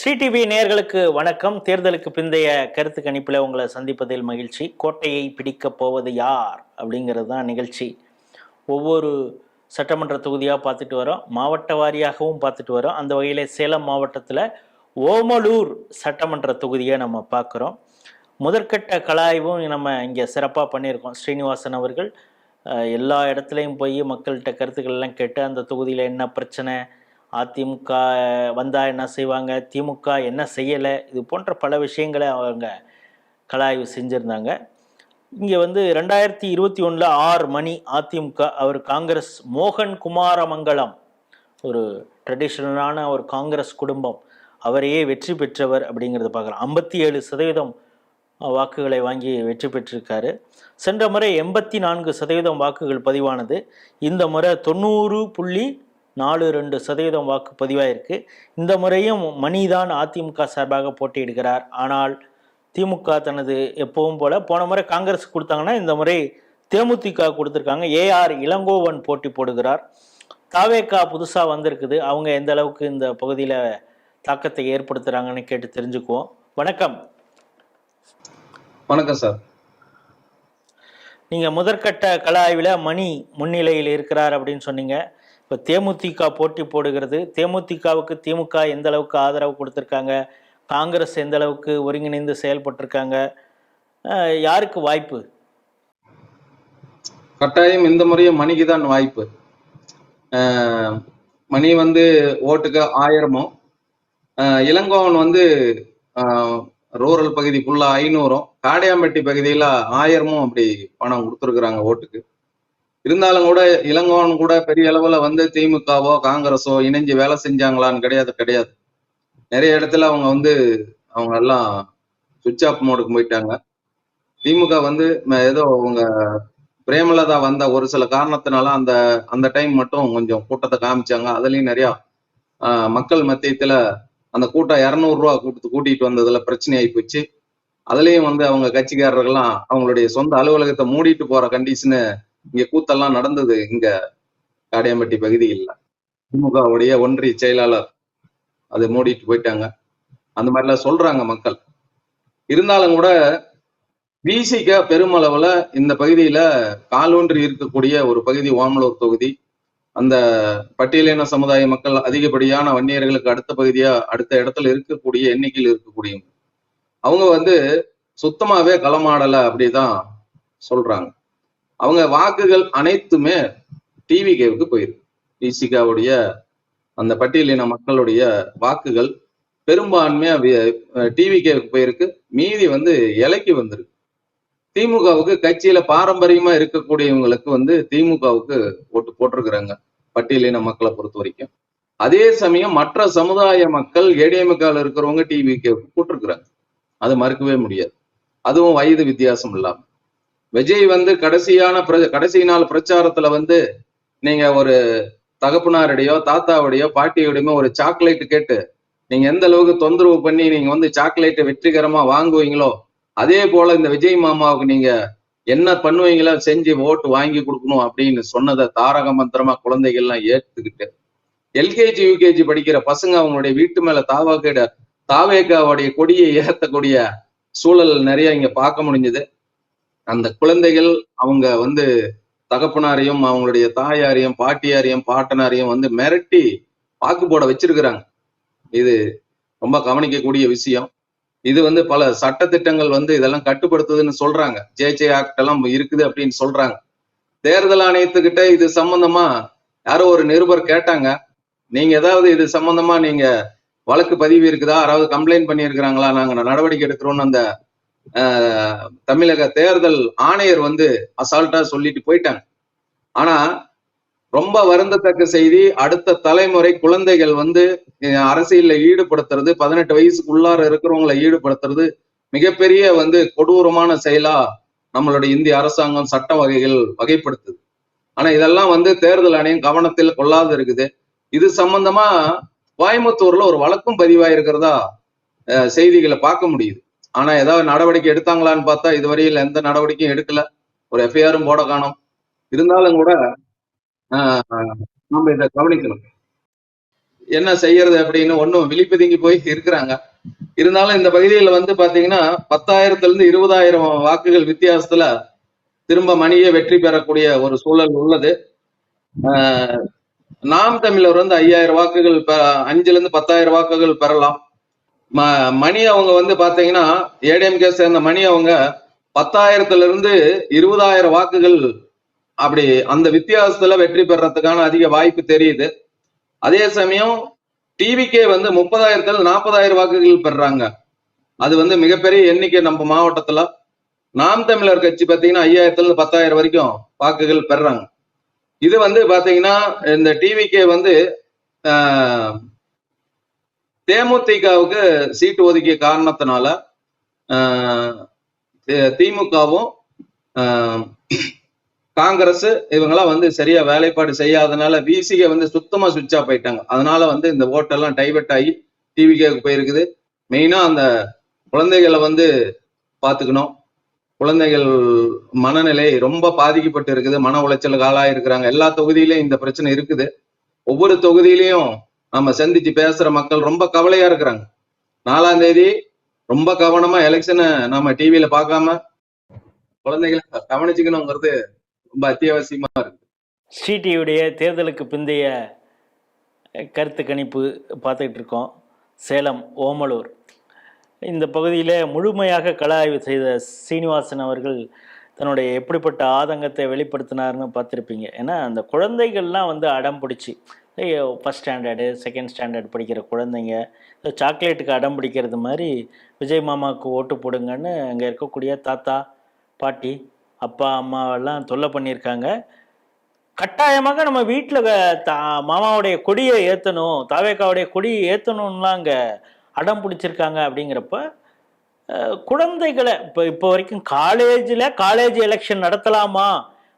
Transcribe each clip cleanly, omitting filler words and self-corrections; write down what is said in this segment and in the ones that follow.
Sri TV நேயர்களுக்கு வணக்கம். தேர்தலுக்கு பிந்தைய கருத்து கணிப்பில் உங்களை சந்திப்பதில் மகிழ்ச்சி. கோட்டையை பிடிக்கப் போவது யார் அப்படிங்கிறது தான் நிகழ்ச்சி. ஒவ்வொரு சட்டமன்ற தொகுதியாக பார்த்துட்டு வரோம், மாவட்ட வாரியாகவும் பார்த்துட்டு வரோம். அந்த வகையில் சேலம் மாவட்டத்தில் ஓமலூர் சட்டமன்ற தொகுதியை நம்ம பார்க்குறோம். முதற்கட்ட கலாய்வும் நம்ம இங்கே சிறப்பாக பண்ணியிருக்கோம். ஸ்ரீனிவாசன் அவர்கள் எல்லா இடத்துலையும் போய் மக்கள்கிட்ட கருத்துக்கள்லாம் கேட்டு அந்த தொகுதியில் என்ன பிரச்சனை, அதிமுக வந்தால் என்ன செய்வாங்க, திமுக என்ன செய்யலை, இது போன்ற பல விஷயங்களை அவங்க கலாய்வு செஞ்சுருந்தாங்க. இங்கே 2021 6 மணி அதிமுக, அவர் காங்கிரஸ் மோகன் குமாரமங்கலம், ஒரு ட்ரெடிஷ்னலான ஒரு காங்கிரஸ் குடும்பம், அவரையே வெற்றி பெற்றவர் அப்படிங்கிறத பார்க்கலாம். 57% வாக்குகளை வாங்கி வெற்றி பெற்றிருக்காரு. சென்ற முறை 84% வாக்குகள் பதிவானது. இந்த முறை 90.42% வாக்கு பதிவாயிருக்கு. இந்த முறையும் மணிதான் அதிமுக சார்பாக போட்டியிடுகிறார். ஆனால் திமுக தனது எப்பவும் போல, போன முறை காங்கிரஸ் கொடுத்தாங்கன்னா இந்த முறை தேமுதிக கொடுத்துருக்காங்க. ஏஆர் இளங்கோவன் போட்டி போடுகிறார். தாவேகா புதுசாக வந்திருக்குது, அவங்க எந்த அளவுக்கு இந்த பகுதியில் தாக்கத்தை ஏற்படுத்துகிறாங்கன்னு கேட்டு தெரிஞ்சுக்குவோம். வணக்கம். வணக்கம் சார். நீங்கள் முதற்கட்ட கள ஆய்வில் மணி முன்னிலையில் இருக்கிறார் அப்படின்னு சொன்னீங்க. இப்போ தேமுதிக போட்டி போடுகிறது. தேமுதிகவுக்கு திமுக எந்த அளவுக்கு ஆதரவு கொடுத்துருக்காங்க, காங்கிரஸ் எந்த அளவுக்கு ஒருங்கிணைந்து செயல்பட்டிருக்காங்க, யாருக்கு வாய்ப்பு? கட்டாயம் இந்த முறையும் மணிக்கு தான் வாய்ப்பு. மணி ஓட்டுக்கு 1000, இளங்கோவன் ரூரல் பகுதி ஃபுல்லா 500, காடையாம்பட்டி பகுதியில 1000 அப்படி பணம் கொடுத்துருக்குறாங்க ஓட்டுக்கு. இருந்தாலும் கூட இளங்கோவன் கூட பெரிய அளவுல திமுகவோ காங்கிரஸோ இணைஞ்சு வேலை செஞ்சாங்களான்னு கிடையாது. நிறைய இடத்துல அவங்க எல்லாம் சுவிட்ச் ஆஃப் மோடுக்கு போயிட்டாங்க. திமுக ஏதோ அவங்க பிரேமலதா வந்த ஒரு சில காரணத்தினால அந்த டைம் மட்டும் கொஞ்சம் கூட்டத்தை காமிச்சாங்க. அதுலயும் நிறைய மக்கள் மத்தியத்துல அந்த கூட்டம் 200 ரூபா கூட்டிட்டு வந்ததுல பிரச்சனை ஆகி போச்சு. அதுலயும் அவங்க கட்சிக்காரர்கள்லாம் அவங்களுடைய சொந்த அலுவலகத்தை மூடிட்டு போற கண்டிஷனு இங்க கூத்தெல்லாம் நடந்தது. இங்க காடையாம்பட்டி பகுதியில் திமுகவுடைய ஒன்றிய செயலாளர் அதை மூடிட்டு போயிட்டாங்க. அந்த மாதிரிலாம் சொல்றாங்க மக்கள். இருந்தாலும் கூட விசிக பெருமளவுல இந்த பகுதியில காலூன்றி இருக்கக்கூடிய ஒரு பகுதி ஓமலூர் தொகுதி. அந்த பட்டியலின சமுதாய மக்கள் அதிகப்படியான வன்னியர்களுக்கு அடுத்த இடத்துல இருக்கக்கூடிய எண்ணிக்கையில் இருக்கக்கூடியவங்க. அவங்க சுத்தமாவே களமாடலை அப்படிதான் சொல்றாங்க. அவங்க வாக்குகள் அனைத்துமே டிவிகேவுக்கு போயிருக்கு. விசிகாவுடைய அந்த பட்டியலின மக்களுடைய வாக்குகள் பெரும்பான்மையா டிவிகேவுக்கு போயிருக்கு. மீதி இலைக்கு வந்திருக்கு. திமுகவுக்கு கட்சியில பாரம்பரியமா இருக்கக்கூடியவங்களுக்கு திமுகவுக்கு ஓட்டு போட்டிருக்கிறாங்க பட்டியலின மக்களை பொறுத்த வரைக்கும். அதே சமயம் மற்ற சமுதாய மக்கள் ஏடிஎம்கால இருக்கிறவங்க டிவிகேவுக்கு போட்டிருக்கிறாங்க. அது மறுக்கவே முடியாது. அதுவும் வயது வித்தியாசம் இல்லாம. விஜய் கடைசி நாள் பிரச்சாரத்துல நீங்க ஒரு தகப்பனாருடையோ தாத்தாவுடையோ பாட்டியோடையோ ஒரு சாக்லேட் கேட்டு நீங்க எந்த அளவுக்கு தொந்தரவு பண்ணி நீங்க சாக்லேட்டை வெற்றிகரமா வாங்குவீங்களோ அதே போல இந்த விஜய் மாமாவுக்கு நீங்க என்ன பண்ணுவீங்களோ செஞ்சு ஓட்டு வாங்கி கொடுக்கணும் அப்படின்னு சொன்னதை தாரக மந்திரமா குழந்தைகள்லாம் ஏற்றுக்கிட்டு எல்கேஜி யூகேஜி படிக்கிற பசங்க அவங்களுடைய வீட்டு மேல தாவேகாவுடைய கொடியை ஏற்றக்கூடிய சூழல் நிறைய இங்க பார்க்க முடிஞ்சது. அந்த குழந்தைகள் அவங்க தகப்பனாரையும் அவங்களுடைய தாயாரையும் பாட்டியாரையும் பாட்டனாரையும் மிரட்டி வாக்கு போட வச்சிருக்கிறாங்க. இது ரொம்ப கவனிக்கக்கூடிய விஷயம். இது பல சட்டத்திட்டங்கள் இதெல்லாம் கட்டுப்படுத்துதுன்னு சொல்றாங்க. ஜே ஆக்ட் எல்லாம் இருக்குது அப்படின்னு சொல்றாங்க. தேர்தல் ஆணையத்துக்கிட்ட இது சம்பந்தமா யாரோ ஒரு நிருபர் கேட்டாங்க, நீங்க ஏதாவது இது சம்பந்தமா நீங்க வழக்கு பதிவு இருக்குதா, யாராவது கம்ப்ளைண்ட் பண்ணியிருக்கிறாங்களா, நாங்க நடவடிக்கை எடுக்கிறோம்னு அந்த தமிழக தேர்தல் ஆணையர் அசால்ட்டா சொல்லிட்டு போயிட்டாங்க. ஆனா ரொம்ப வருந்தத்தக்க செய்தி, அடுத்த தலைமுறை குழந்தைகள் அரசியல்ல ஈடுபடுத்துறது, 18 வயசுக்கு உள்ளார இருக்கிறவங்களை ஈடுபடுத்துறது மிகப்பெரிய கொடூரமான செயலா நம்மளுடைய இந்திய அரசாங்கம் சட்ட வகைகள் வகைப்படுத்துது. ஆனா இதெல்லாம் தேர்தல் ஆணையம் கவனத்தில் கொள்ளாது இருக்குது. இது சம்பந்தமா கோயம்புத்தூர்ல ஒரு வழக்கும் பதிவாயிருக்கிறதா செய்திகளை பார்க்க முடியுது. ஆனா ஏதாவது நடவடிக்கை எடுத்தாங்களான்னு பார்த்தா இதுவரையில் எந்த நடவடிக்கையும் எடுக்கல. ஒரு எஃப்ஐஆரும் போட காணோம். இருந்தாலும் கூட நம்ம இதை கவனிக்கணும். என்ன செய்யறது அப்படின்னு ஒன்னும் விழிப்புதுங்கி போய் இருக்கிறாங்க. இருந்தாலும் இந்த பகுதியில் வந்து பாத்தீங்கன்னா 10,000 இருந்து 20,000 வாக்குகள் வித்தியாசத்துல திரும்ப மணியை வெற்றி பெறக்கூடிய ஒரு சூழல் உள்ளது. நாம் தமிழர் வந்து 5,000 வாக்குகள் 5,000 இருந்து 10,000 வாக்குகள் பெறலாம். மணி அவங்க வந்து பாத்தீங்கன்னா ஏடிஎம்கே சேர்ந்த மணி அவங்க 10,000 இருந்து 20,000 வாக்குகள் அப்படி அந்த வித்தியாசத்துல வெற்றி பெறறதுக்கான அதிக வாய்ப்பு தெரியுது. அதே சமயம் டிவிக்கே வந்து 30,000 40,000 வாக்குகள் பெறாங்க. அது வந்து மிகப்பெரிய எண்ணிக்கை நம்ம மாவட்டத்துல. நாம் தமிழர் கட்சி பாத்தீங்கன்னா 5,000 10,000 வரைக்கும் வாக்குகள் பெறாங்க. இது வந்து பாத்தீங்கன்னா இந்த டிவிக்கே வந்து தேமுதிகவுக்கு சீட்டு ஒதுக்கிய காரணத்தினால திமுகவும் காங்கிரஸ் இவங்கெல்லாம் வந்து சரியா வேலைப்பாடு செய்யாதனால விசிகே வந்து சுத்தமா சுவிட்ச் ஆஃப் ஆயிட்டாங்க. அதனால வந்து இந்த ஓட்டெல்லாம் டைவெர்ட் ஆகி டிவிகேக்கு போயிருக்குது. மெயினா அந்த குழந்தைகளை வந்து பாத்துக்கணும். குழந்தைகள் மனநிலை ரொம்ப பாதிக்கப்பட்டு இருக்குது. மன உளைச்சலுக்கு ஆளாக இருக்கிறாங்க. எல்லா தொகுதியிலையும் இந்த பிரச்சனை இருக்குது. ஒவ்வொரு தொகுதியிலையும் நம்ம சந்திச்சு பேசுற மக்கள் ரொம்ப கவலையா இருக்கிறாங்க. 4ஆம் தேதி ரொம்ப கவனமா எலெக்ஷனை நம்ம டிவியில பார்க்காம குழந்தைகளை கவனிச்சுக்கணுங்கிறது ரொம்ப அத்தியாவசியமா இருக்கு. சிடியுடைய தேர்தலுக்கு பிந்தைய கருத்து கணிப்பு பார்த்துக்கிட்டு இருக்கோம். சேலம் ஓமலூர் இந்த பகுதியில் முழுமையாக கள ஆய்வு செய்த சீனிவாசன் அவர்கள் தன்னுடைய எப்படிப்பட்ட ஆதங்கத்தை வெளிப்படுத்தினார்னு பார்த்துருப்பீங்க. ஏன்னா அந்த குழந்தைகள்லாம் வந்து அடம் பிடிச்சி ஃபஸ்ட் ஸ்டாண்டர்டு செகண்ட் ஸ்டாண்டர்ட் படிக்கிற குழந்தைங்க சாக்லேட்டுக்கு அடம் பிடிக்கிறது மாதிரி விஜய் மாமாவுக்கு ஓட்டு போடுங்கன்னு அங்கே இருக்கக்கூடிய தாத்தா பாட்டி அப்பா அம்மாவெல்லாம் தொல்லை பண்ணியிருக்காங்க. கட்டாயமாக நம்ம வீட்டில் மாமாவுடைய கொடியை ஏற்றணும், தாவேக்காவுடைய கொடியை ஏற்றணும்லாம் அங்கே அடம் பிடிச்சிருக்காங்க. அப்படிங்கிறப்ப குழந்தைகளை இப்போ வரைக்கும் காலேஜ் எலெக்ஷன் நடத்தலாமா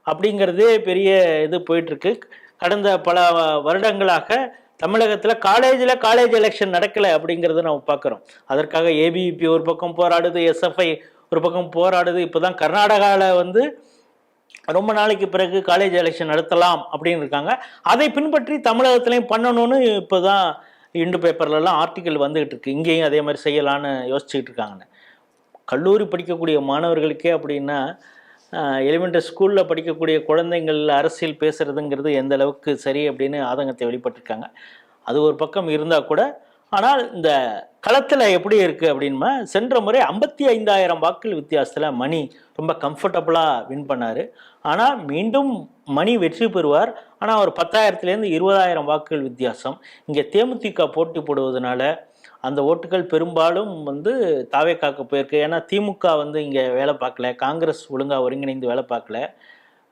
அப்படிங்கிறதே பெரிய இது போயிட்டுருக்கு. கடந்த பல வருடங்களாக தமிழகத்தில் காலேஜ் எலெக்ஷன் நடக்கலை அப்படிங்கிறத நம்ம பார்க்குறோம். அதற்காக ஏபிவிபி ஒரு பக்கம் போராடுது, எஸ்எஃப்ஐ ஒரு பக்கம் போராடுது. இப்போ தான் கர்நாடகாவில் வந்து ரொம்ப நாளைக்கு பிறகு காலேஜ் எலெக்ஷன் நடத்தலாம் அப்படின்னு இருக்காங்க. அதை பின்பற்றி தமிழகத்துலையும் பண்ணணும்னு இப்போ தான் இண்டு பேப்பர்லலாம் ஆர்டிக்கல் வந்துகிட்டு இருக்கு. இங்கேயும் அதே மாதிரி செய்யலான்னு யோசிச்சுக்கிட்டு இருக்காங்கன்னு. கல்லூரி படிக்கக்கூடிய மாணவர்களுக்கே அப்படின்னா எலிமெண்ட்ரி ஸ்கூலில் படிக்கக்கூடிய குழந்தைங்கள் அரசியல் பேசுறதுங்கிறது எந்த அளவுக்கு சரி அப்படின்னு ஆதங்கத்தை வெளிப்பட்டிருக்காங்க. அது ஒரு பக்கம் இருந்தால் கூட, ஆனால் இந்த களத்தில் எப்படி இருக்குது அப்படின்னா, சென்ற முறை 55,000 வாக்குகள் வித்தியாசத்தில் மணி ரொம்ப கம்ஃபர்டபுளாக வின் பண்ணார். ஆனால் மீண்டும் மணி வெற்றி பெறுவார். ஆனால் ஒரு 10,000 20,000 வாக்குகள் வித்தியாசம். இங்கே தேமுதிக போட்டி போடுவதனால அந்த ஓட்டுகள் பெரும்பாலும் வந்து தாவேக்காக்கு போயிருக்கு. ஏன்னா திமுக வந்து இங்கே வேலை பார்க்கல, காங்கிரஸ் ஒழுங்காக ஒருங்கிணைந்து வேலை பார்க்கல.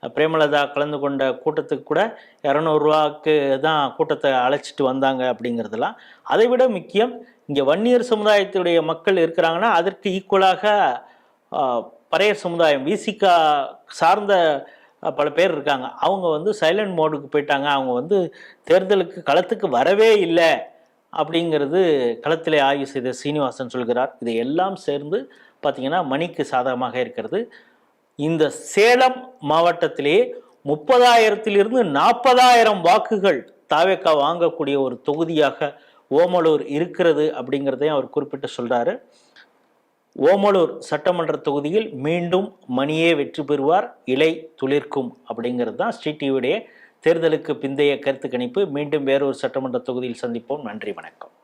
பிரேமலதா கலந்து கொண்ட கூட்டத்துக்கு கூட 200 ரூபாய்க்கு தான் கூட்டத்தை அழைச்சிட்டு வந்தாங்க அப்படிங்கிறதுலாம். அதை விட முக்கியம், இங்கே வன்னியர் சமுதாயத்துடைய மக்கள் இருக்கிறாங்கன்னா அதற்கு ஈக்குவலாக பறையர் சமுதாயம் விசிகா சார்ந்த பல பேர் இருக்காங்க. அவங்க வந்து சைலண்ட் மோடுக்கு போயிட்டாங்க. அவங்க வந்து தேர்தலுக்கு களத்துக்கு வரவே இல்லை அப்படிங்கிறது களத்தில் ஆய்வு செய்த சீனிவாசன் சொல்கிறார். இதை எல்லாம் சேர்ந்து பார்த்திங்கன்னா மணிக்கு சாதகமாக இருக்கிறது. இந்த சேலம் மாவட்டத்திலேயே 30,000 40,000 வாக்குகள் தாவேக்கா வாங்கக்கூடிய ஒரு தொகுதியாக ஓமலூர் இருக்கிறது அப்படிங்கிறதையும் அவர் குறிப்பிட்டு சொல்கிறாரு. ஓமலூர் சட்டமன்ற தொகுதியில் மீண்டும் மணியே வெற்றி பெறுவார், இலை துளிர்க்கும் அப்படிங்கிறது தான் ஸ்ரீடிவியுடைய தேர்தலுக்கு பிந்தைய கருத்து கணிப்பு. மீண்டும் வேறொரு சட்டமன்ற தொகுதியில் சந்திப்போம். நன்றி, வணக்கம்.